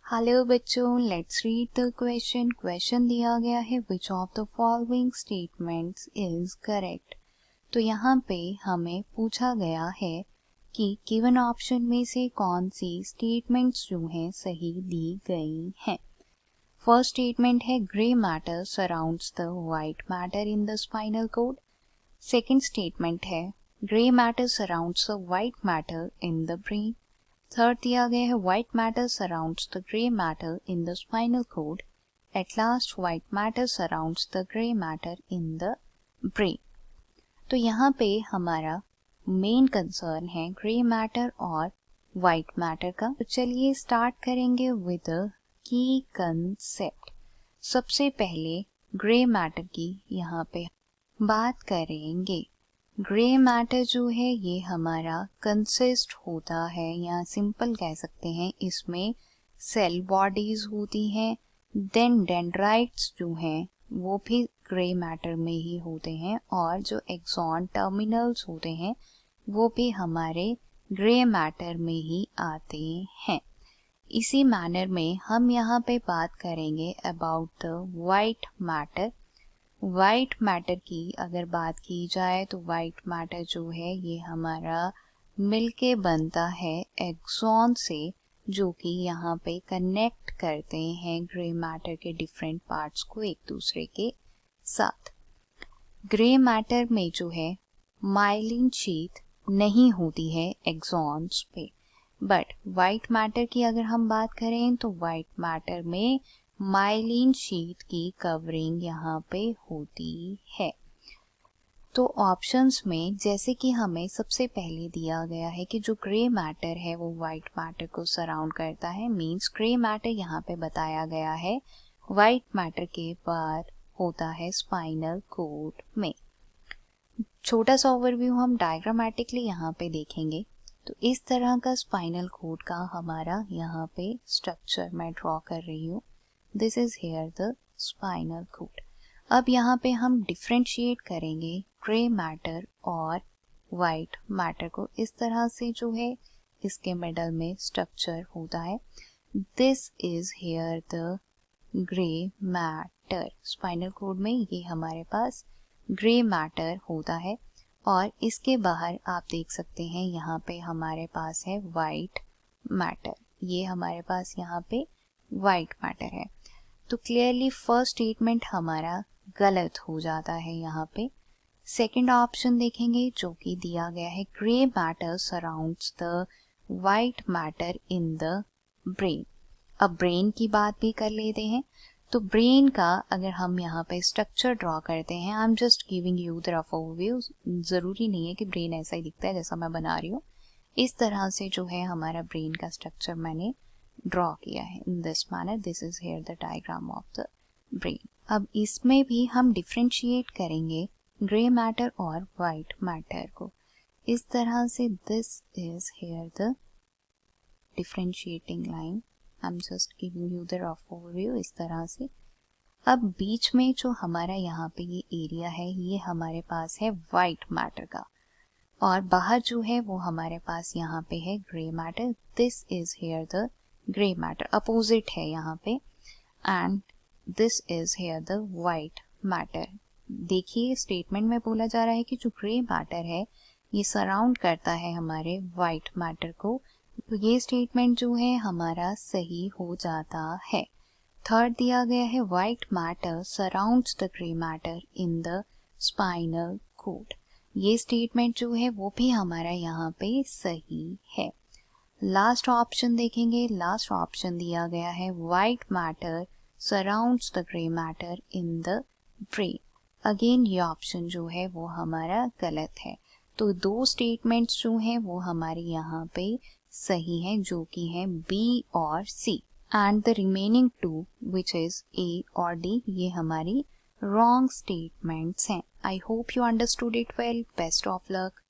Hello बच्चों, let's read the question. Question दिया गया है which of the following statements is correct. तो यहाँ पे हमें पूछा गया है कि गिवन ऑप्शन में से कौन सी स्टेटमेंट्स जो हैं सही दी गई हैं। फर्स्ट स्टेटमेंट है grey matter surrounds the white matter in the spinal cord. Second statement है grey matter surrounds the white matter in the brain. Third दिया गया है white matter surrounds the grey matter in the spinal cord. At last white matter surrounds the grey matter in the brain. तो यहाँ पे हमारा main concern है grey matter और white matter का। तो चलिए स्टार्ट करेंगे विद की कंसेप्ट। सबसे पहले ग्रे मैटर की यहाँ पे बात करेंगे। ग्रे मैटर जो है ये हमारा कंसिस्ट होता है, या सिंपल कह सकते हैं इसमें सेल बॉडीज होती हैं। देन डेंड्राइट्स जो हैं वो भी ग्रे मैटर में ही होते हैं, और जो एक्सॉन टर्मिनल्स होते हैं वो भी हमारे ग्रे मैटर में ही आते हैं। इसी मैनर में हम यहाँ पे बात करेंगे about the white matter. White matter की अगर बात की जाए तो वाइट मैटर जो है ये हमारा मिलके बनता है एक्सॉन से, जो कि यहाँ पे कनेक्ट करते हैं ग्रे मैटर के डिफरेंट पार्ट्स को एक दूसरे के साथ। ग्रे मैटर में जो है माइलिन शीथ नहीं होती है एक्सॉन्स पे, बट वाइट मैटर की अगर हम बात करें तो वाइट मैटर में माइलिन शीथ की कवरिंग यहाँ पे होती है। तो ऑप्शंस में जैसे कि हमें सबसे पहले दिया गया है कि जो ग्रे मैटर है वो वाइट मैटर को सराउंड करता है, मींस ग्रे मैटर यहाँ पे बताया गया है वाइट मैटर के बाद होता है स्पाइनल कॉर्ड में। छोटा सा ओवरव्यू हम डायग्रामेटिकली यहाँ पे देखेंगे। तो इस तरह का स्पाइनल कॉर्ड का हमारा यहाँ पे स्ट्रक्चर मैं ड्रॉ कर रही हूँ। This is here the spinal cord. अब यहाँ पे हम डिफ्रेंशिएट करेंगे ग्रे मैटर और वाइट मैटर को। इस तरह से जो है इसके मिडल में स्ट्रक्चर होता है। This is here the grey matter. Spinal cord में ये हमारे पास ग्रे मैटर होता है, और इसके बाहर आप देख सकते हैं यहाँ पे हमारे पास है वाइट मैटर। ये हमारे पास यहाँ पे वाइट मैटर है। तो क्लियरली फर्स्ट स्टेटमेंट हमारा गलत हो जाता है यहाँ पे। सेकंड ऑप्शन देखेंगे जो कि दिया गया है grey matter surrounds the white matter in the brain. अब ब्रेन की बात भी कर लेते हैं। तो ब्रेन का अगर हम यहाँ पे स्ट्रक्चर ड्रॉ करते हैं, I am just giving you the rough overview. जरूरी नहीं है कि ब्रेन ऐसा ही दिखता है जैसा मैं बना रही हूँ। इस तरह से जो है हमारा ब्रेन का स्ट्रक्चर मैंने ड्रॉ किया है in this manner. This is here the diagram of the brain. अब इसमें भी हम डिफ्रेंशिएट करेंगे ग्रे मैटर और वाइट मैटर को इस तरह से। This is here the differentiating line. I am just giving you the rough overview इस तरह से। अब बीच में जो हमारा यहाँ पे ये एरिया है ये हमारे पास है वाइट मैटर का, और बाहर जो है वो हमारे पास यहाँ पे है grey matter. This is here the grey matter, opposite है यहाँ पे, and this is here the white matter. देखिए स्टेटमेंट में बोला जा रहा है कि जो ग्रे मैटर है ये सराउंड करता है हमारे वाइट मैटर को। तो ये स्टेटमेंट जो है हमारा सही हो जाता है। थर्ड दिया गया है white matter surrounds the grey matter in the spinal cord. ये स्टेटमेंट जो है वो भी हमारा यहाँ पे सही है। लास्ट ऑप्शन देखेंगे। लास्ट ऑप्शन दिया गया है white matter surrounds the grey matter in the brain. Again ये ऑप्शन जो है वो हमारा गलत है। तो दो स्टेटमेंट्स जो हैं वो हमारे यहाँ पे सही हैं, जो कि हैं बी और C, and the remaining two which is A और डी ये हमारी रॉन्ग स्टेटमेंट्स हैं। I hope you understood it well. Best of luck.